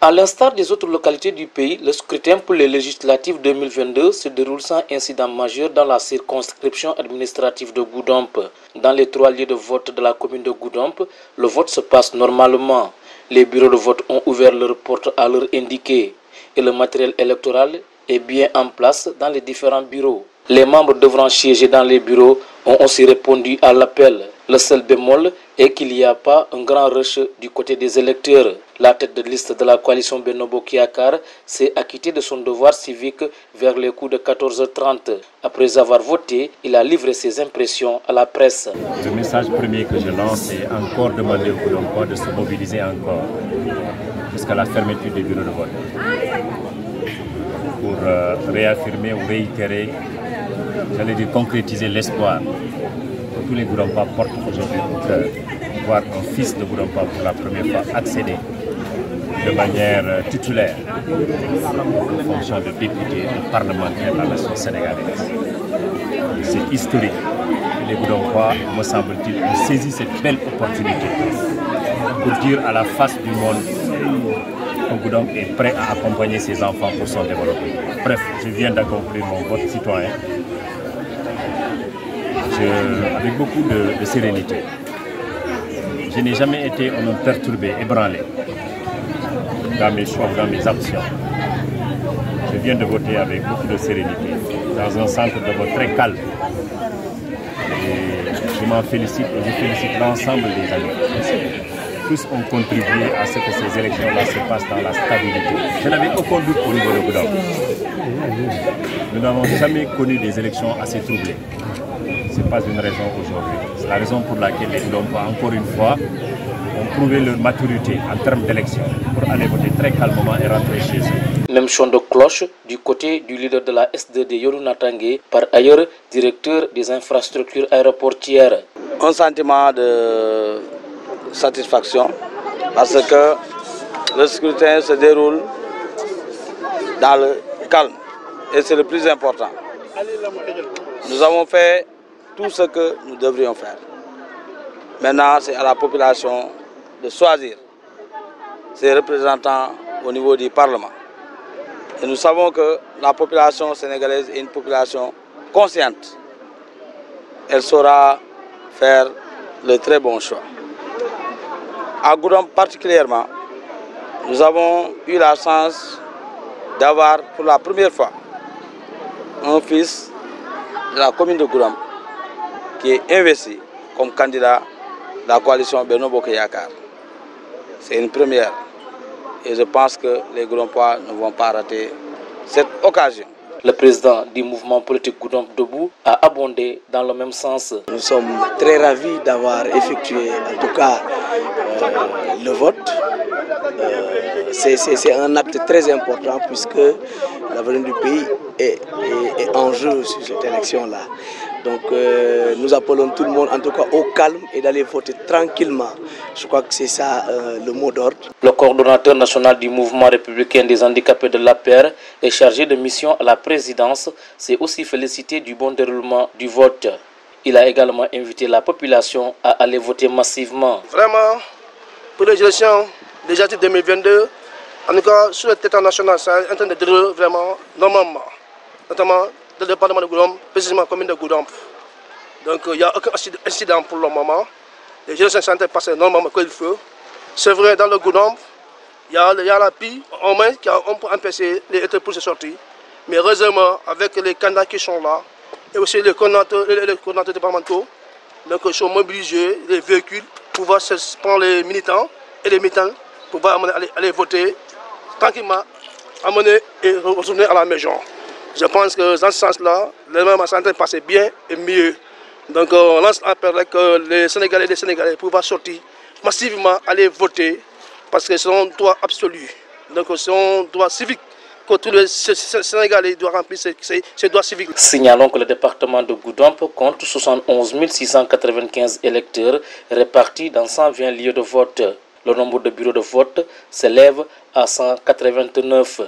À l'instar des autres localités du pays, le scrutin pour les législatives 2022 se déroule sans incident majeur dans la circonscription administrative de Goudomp. Dans les 3 lieux de vote de la commune de Goudomp, le vote se passe normalement. Les bureaux de vote ont ouvert leurs portes à l'heure indiquée et le matériel électoral est bien en place dans les différents bureaux. Les membres devront siéger dans les bureaux ont aussi répondu à l'appel. Le seul bémol est qu'il n'y a pas un grand rush du côté des électeurs. La tête de liste de la coalition Benno Bokk Yakaar s'est acquittée de son devoir civique vers les coups de 14h30. Après avoir voté, il a livré ses impressions à la presse. Le message premier que je lance est encore demander aux Goudompois de se mobiliser encore jusqu'à la fermeture des bureaux de vote pour réaffirmer ou réitérer, j'allais dire concrétiser l'espoir que tous les Goudompois portent aujourd'hui au cœur, voir un fils de Goudompois pour la première fois accéder de manière titulaire aux fonctions de député et parlementaire de la nation sénégalaise. C'est historique. Les Goudompois, me semble-t-il, ont saisi cette belle opportunité pour dire à la face du monde que Goudomp est prêt à accompagner ses enfants pour son développement. Bref, je viens d'accomplir mon vote citoyen avec beaucoup de sérénité. Je n'ai jamais été un homme perturbé, ébranlé dans mes choix, dans mes actions. Je viens de voter avec beaucoup de sérénité, dans un centre de vote très calme. Et je m'en félicite et je félicite l'ensemble des amis. Tous ont contribué à ce que ces élections-là se passent dans la stabilité. Je n'avais aucun doute au niveau de Goudomp. Nous n'avons jamais connu des élections assez troublées. Ce n'est pas une raison aujourd'hui. C'est la raison pour laquelle les Goudompois, encore une fois, ont prouvé leur maturité en termes d'élection pour aller voter très calmement et rentrer chez eux. Même son de cloche du côté du leader de la S2D, Yoruna Tanguay, par ailleurs directeur des infrastructures aéroportières. Un sentiment de satisfaction parce que le scrutin se déroule dans le calme et c'est le plus important. Nous avons fait tout ce que nous devrions faire. Maintenant, c'est à la population de choisir ses représentants au niveau du Parlement. Et nous savons que la population sénégalaise est une population consciente. Elle saura faire le très bon choix. À Goudomp particulièrement, nous avons eu la chance d'avoir pour la première fois un fils de la commune de Goudomp qui est investi comme candidat de la coalition Benno Bokk Yakaar. C'est une première et je pense que les Goudompois ne vont pas rater cette occasion. Le président du mouvement politique Goudomp Debout a abondé dans le même sens. Nous sommes très ravis d'avoir effectué en tout cas le vote. C'est un acte très important puisque l'avenir du pays est en jeu sur cette élection-là. Donc nous appelons tout le monde en tout cas au calme et d'aller voter tranquillement. Je crois que c'est ça le mot d'ordre. Le coordonnateur national du mouvement républicain des handicapés de l'APR est chargé de mission à la présidence, s'est aussi félicité du bon déroulement du vote. Il a également invité la population à aller voter massivement. Vraiment, pour les élections législatives 2022, en tout cas sur le territoire national, ça est en train de dérouler vraiment normalement, notamment dans le département de Goudomp, précisément la commune de Goudomp. Donc il n'y a aucun incident pour le moment. Les élections sont en train de passer normalement comme il faut. C'est vrai, dans le Goudomp, il y a la PI, au moins, on peut empêcher les électeurs pour se sortir. Mais heureusement, avec les candidats qui sont là, et aussi les coordonnateurs départementaux, donc ils sont mobilisés, les véhicules, pour pouvoir prendre les militants et les militants pour pouvoir aller voter tranquillement, amener et retourner à la maison. Je pense que dans ce sens-là, les mêmes sont en train de passer bien et mieux. Donc on lance l'appel que les Sénégalais et les Sénégalais pouvoir sortir massivement, aller voter, parce que c'est un droit absolu. Donc c'est un droit civique que tous les Sénégalais doivent remplir ces droits civiques. Signalons que le département de Goudomp compte 71 695 électeurs répartis dans 120 lieux de vote. Le nombre de bureaux de vote s'élève à 189.